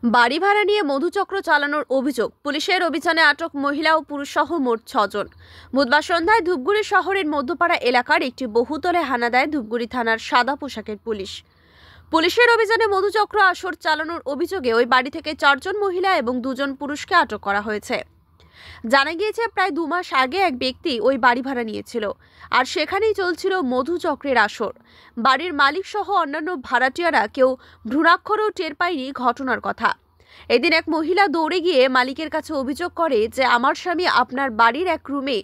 বাড়ি ভাড়া নিয়ে মধুচক্র চালানোর অভিযোগ। পুলিশের অভিযানে আটক মহিলা ও পুরুষ সহ মোট 6 জন। বুধবার সন্ধ্যায় ধূপগুড়ি শহরের মধ্যপাড়া এলাকার একটি বহুতলে হানা দেয় ধূপগুড়ি থানার সাদা পোশাকের পুলিশ। পুলিশের অভিযানে মধুচক্র আসর চালানোর অভিযোগে ওই বাড়ি থেকে 4 জন মহিলা এবং 2 জন পুরুষকে আটক করা হয়েছে। জানা গিয়েছে, প্রায় 2 মাস আগে এক ব্যক্তি ওই বাড়ি ভাড়া নিয়েছিল, আর সেখানেই চলছিল মধুচক্রের আসর। বাড়ির মালিক সহ অন্যান্য ভাড়াটিয়ারা কেউ ভ্রূণাক্ষরও টের পায়নি ঘটনার কথা। এদিন এক মহিলা দৌড়ে গিয়ে মালিকের কাছে অভিযোগ করে যে আমার স্বামী আপনার বাড়ির এক রুমে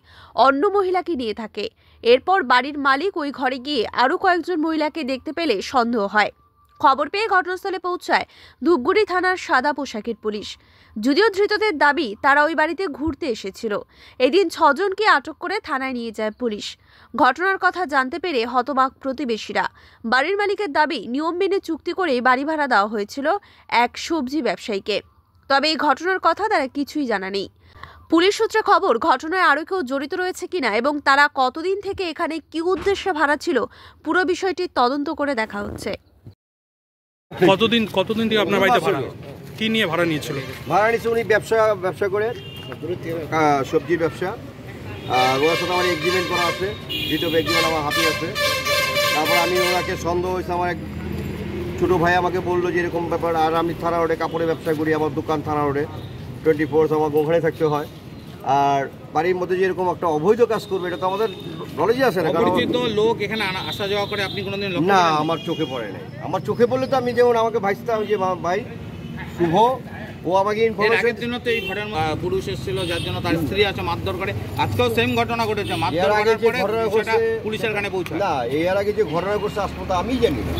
অন্য মহিলাকে নিয়ে থাকে। এরপর বাড়ির মালিক ওই ঘরে গিয়ে আরও কয়েকজন মহিলাকে দেখতে পেলে সন্দেহ হয়। খবর পেয়ে ঘটনাস্থলে পৌঁছায় ধূপগুড়ি থানার সাদা পোশাকের পুলিশ। যদিও ধৃতদের দাবি তারা ওই বাড়িতে ঘুরতে এসেছিল। এদিন 6 জনকে আটক করে থানায় নিয়ে যায় পুলিশ। ঘটনার কথা জানতে পেরে হতবাক প্রতিবেশীরা। বাড়ির মালিকের দাবি, নিয়ম মেনে চুক্তি করে বাড়ি ভাড়া দেওয়া হয়েছিল এক সবজি ব্যবসায়ীকে। তবে এই ঘটনার কথা তারা কিছুই জানা নেই। পুলিশ সূত্রে খবর, ঘটনায় আরও কেউ জড়িত রয়েছে কিনা এবং তারা কতদিন থেকে এখানে কি উদ্দেশ্যে ভাড়া ছিল, পুরো বিষয়টি তদন্ত করে দেখা হচ্ছে। কতদিন থেকে আপনার বাড়িতে ভাড়া, কি নিয়ে ভাড়া নিয়েছিল? ভাড়া নিয়েছে উনি ব্যবসা করে, সবজির ব্যবসা। আর ওনার সাথে আমার এগ্রিমেন্ট করা আছে, দ্বিতীয় এগ্রিমেন্ট আমার হাতে আছে। তারপর আমি ওনাকে সন্দেহ হয়েছে, আমার এক ছোটো ভাই আমাকে বললো যে এরকম ব্যাপার। আর আমি থানা রোডে কাপড়ের ব্যবসা করি, আমার দোকান থানা রোডে 24 আমাকে ওখানে থাকতে হয়। আর বাড়ির মধ্যে যে এরকম একটা অবৈধ কাজ করবে এটা তো আমাদের নলেজে আসে না। লোক এখানে আসা যাওয়া করে, আপনি কোনোদিন না, আমার চোখে পড়ে নাই। আমার চোখে পড়লে তো আমি যেমন আমাকে ভাইছিতাম যে ভাই শুভ, ও আমাকে ইনফরমেশন দিন। তো এই ঘটনা পুরুষ এসেছিল যার জন্য তার স্ত্রী আছে মারধর করে, আজকেও সেম ঘটনা ঘটেছে। মারধর করার পরে পুলিশের কানে পৌঁছায় না। এর আগে যে ঘটনা ঘটছে আসলে আমি জানি না,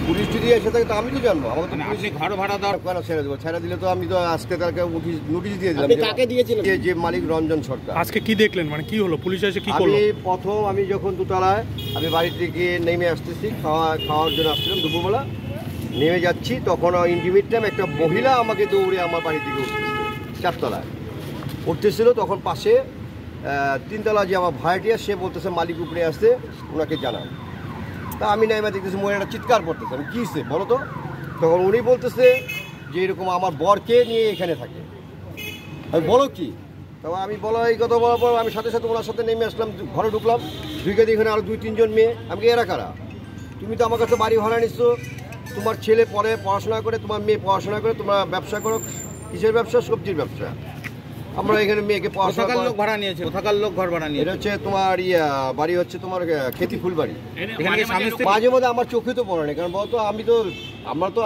পুলিশ যদি এসে থাকে তো আমি তো জানবো। আমাকে তো আপনি ঘর ভাড়া দেওয়ার কেন ছেড়ে দেবো? ছেড়ে দিলে তো আমি তো আজকে তাকে নোটিশ দিয়ে দিলাম। কাকে দিয়েছিলেন? যে মালিক রঞ্জন সরকার। আজকে কি দেখলেন, মানে কি হলো, পুলিশ এসে কি করলো? আমি যখন দোতলায় আমি বাড়ি থেকে নেমে আসতেছি, খাওয়ার জন্য আসছিলাম দুপুরবেলা, নেমে যাচ্ছি, তখন ইন্টিমেট টাইম একটা মহিলা আমাকে দৌড়ে আমার বাড়ি থেকে উঠতেছিল, 4 তলায় উঠতেছিল। তখন পাশে 3 তলা যে আমার ভাড়াটিয়া, সে বলতেছে মালিক উপরে আসতে, ওনাকে জানান। তা আমি নেমে দেখতেছি মহিলাটা চিৎকার করতেছে, আমি কী হচ্ছে বলো তো? তখন উনি বলতেছে যে এরকম আমার বরকে নিয়ে এখানে থাকে। আমি বলো কি? তখন আমি বলো এই কথা বলার পর আমি সাথে সাথে ওনার সাথে নেমে আসলাম, ঘরে ঢুকলাম, ঢুকে দিয়ে এখানে আরও 2-3 জন মেয়ে। আমি এরা কারা? তুমি তো আমার কাছে বাড়ি ভাড়া নিচ্ছ, তোমার ছেলে পরে পড়াশোনা করে, তোমার মেয়ে পড়াশোনা করে, তোমরা ব্যবসা করো। কিসের ব্যবসা? সবজির ব্যবসা। আমরা এখানে মেয়েকে পড়াশোনা লোক ভাড়া নিয়েছে, কোথাকার লোক ঘর ভাড়া নিয়ে। এটা হচ্ছে তোমার বাড়ি হচ্ছে তোমার খেতি ফুল বাড়ি। মাঝে মধ্যে আমার চোখে তো পড়ে না, কারণ বলতো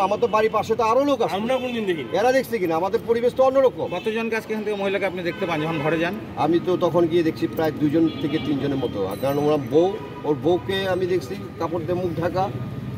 আমার তো বাড়ির পাশে তো আরো লোক আছে, আমরা কোনদিন দেখি। এরা দেখছি কিনা, আমাদের পরিবেশ তো অন্যরকম। কতজন কাছে এখান থেকে মহিলাকে আপনি দেখতে পান যখন ঘরে যান? আমি তো তখন গিয়ে দেখছি প্রায় 2 থেকে 3 জনের মতো। কারণ ওর বউকে আমি দেখছি কাপড় দিয়ে মুখ ঢাকা,